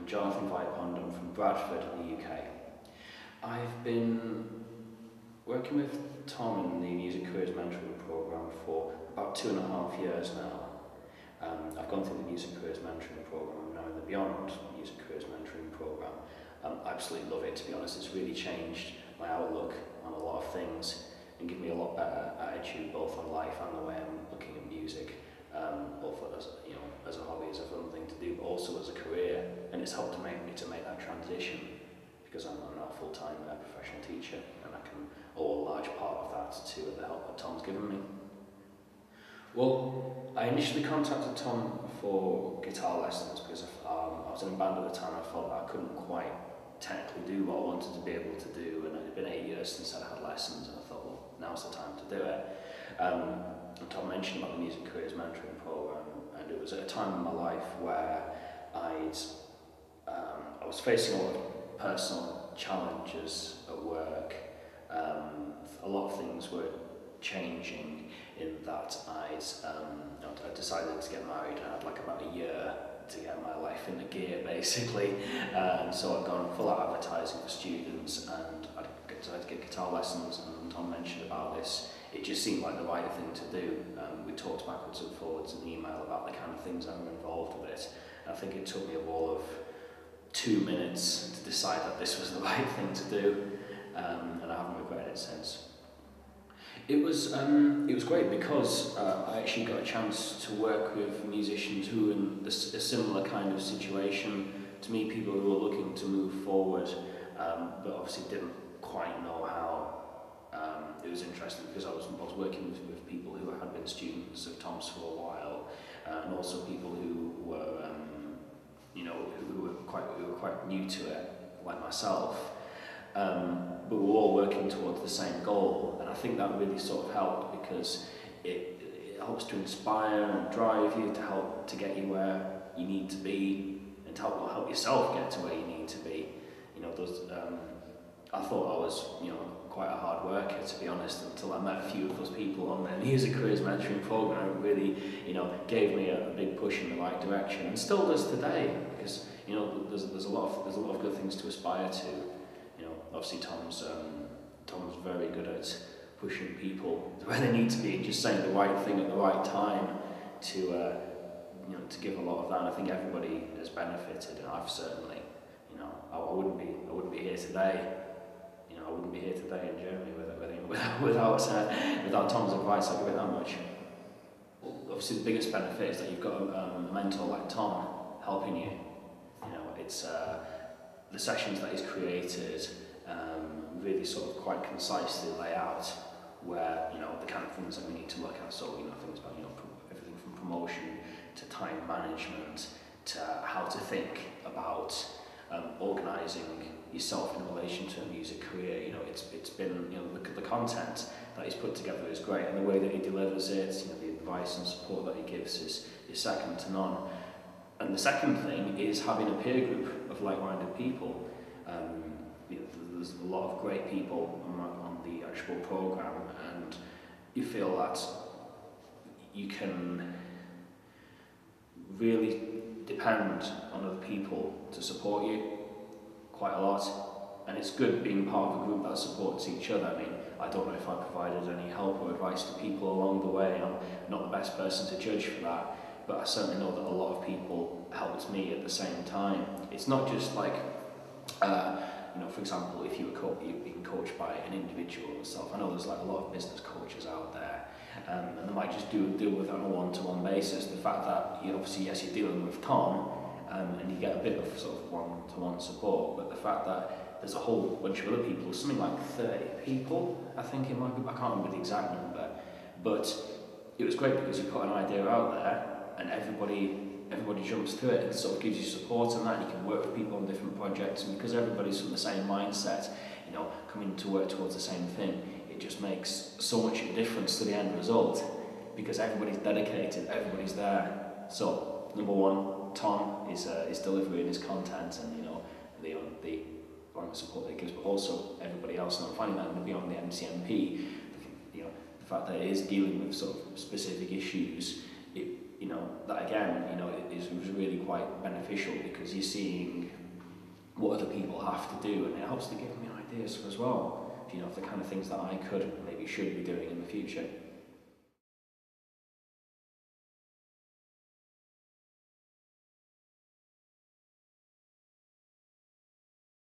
I'm Jonathan Vipond, I'm from Bradford in the UK. I've been working with Tom in the Music Careers Mentoring Programme for about 2.5 years now. I've gone through the Music Careers Mentoring Programme, I'm now in the Beyond Music Careers Mentoring Programme. I absolutely love it, to be honest. It's really changed my outlook on a lot of things and given me a lot better attitude both on life and the way I'm looking at music, both as a hobby, as a fun thing to do, but also as a career. And it's helped me to make that transition because I'm now a full-time professional teacher, and I can owe a large part of that to the help that Tom's given me. Well, I initially contacted Tom for guitar lessons because I was in a band at the time. I felt that I couldn't quite technically do what I wanted to be able to do, and it had been 8 years since I'd had lessons, and I thought, well, now's the time to do it. And Tom mentioned about the Music Careers Mentoring Programme, and it was at a time in my life where I was facing a lot of personal challenges at work. A lot of things were changing in that I decided to get married. I had like about a year to get my life into gear, basically. So I'd gone full out advertising for students, and I decided to get guitar lessons, and Tom mentioned about this. It just seemed like the right thing to do. We talked backwards and forwards in the email about the kind of things that were involved with it. And I think it took me a wall of 2 minutes to decide that this was the right thing to do, and I haven't regretted it since. It was great because I actually got a chance to work with musicians who were in a similar kind of situation to me, people who were looking to move forward, but obviously didn't quite know how. It was interesting because I was working with people who had been students of Tom's for a while, and also people who were who were quite new to it, like myself. But we're all working towards the same goal, and I think that really sort of helped because it helps to inspire and drive you, to help to get you where you need to be, and to help yourself get to where you need to be. I thought I was quite a hard worker, to be honest, until I met a few of those people on the Music Careers Mentoring Programme. It really gave me a big push in the right direction, and still does today, because there's a lot of good things to aspire to. Obviously Tom's very good at pushing people where they need to be and just saying the right thing at the right time to give a lot of that. And I think everybody has benefited, and I've certainly, I wouldn't be here today. I wouldn't be here today in Germany without Tom's advice. I'll give it that much. Obviously, the biggest benefit is that you've got a mentor like Tom helping you. It's the sessions that he's created really sort of quite concisely lay out where the kind of things that we need to look at. So things about everything from promotion to time management to how to think about organising yourself in relation to a music career. It's been the content that he's put together is great, and the way that he delivers it, the advice and support that he gives is second to none. And the second thing is having a peer group of like-minded people. There's a lot of great people on the actual programme, and you feel that you can really depend on other people to support you quite a lot, and it's good being part of a group that supports each other. I don't know if I provided any help or advice to people along the way. I'm not the best person to judge for that, but I certainly know that a lot of people helped me at the same time. It's not just like, for example, if you're being coached by an individual yourself. I know there's like a lot of business coaches out there, and they might just deal with it on a one-to-one basis. The fact that you're dealing with Tom, and you get a bit of sort of one-to-one support, but the fact that there's a whole bunch of other people, something like 30 people, I think in my group, I can't remember the exact number, but it was great because you put an idea out there, and everybody jumps to it and sort of gives you support on that, and you can work with people on different projects, and because everybody's from the same mindset, coming to work towards the same thing, it just makes so much of a difference to the end result, because everybody's dedicated, everybody's there. So, number one, Tom is delivering his content, and the support that he gives, but also everybody else, and I'm finding that beyond the MCMP, the fact that it is dealing with sort of specific issues, that again, you know, was really quite beneficial because you're seeing what other people have to do, and it helps to give me ideas as well, you know, the kind of things that I could maybe should be doing in the future.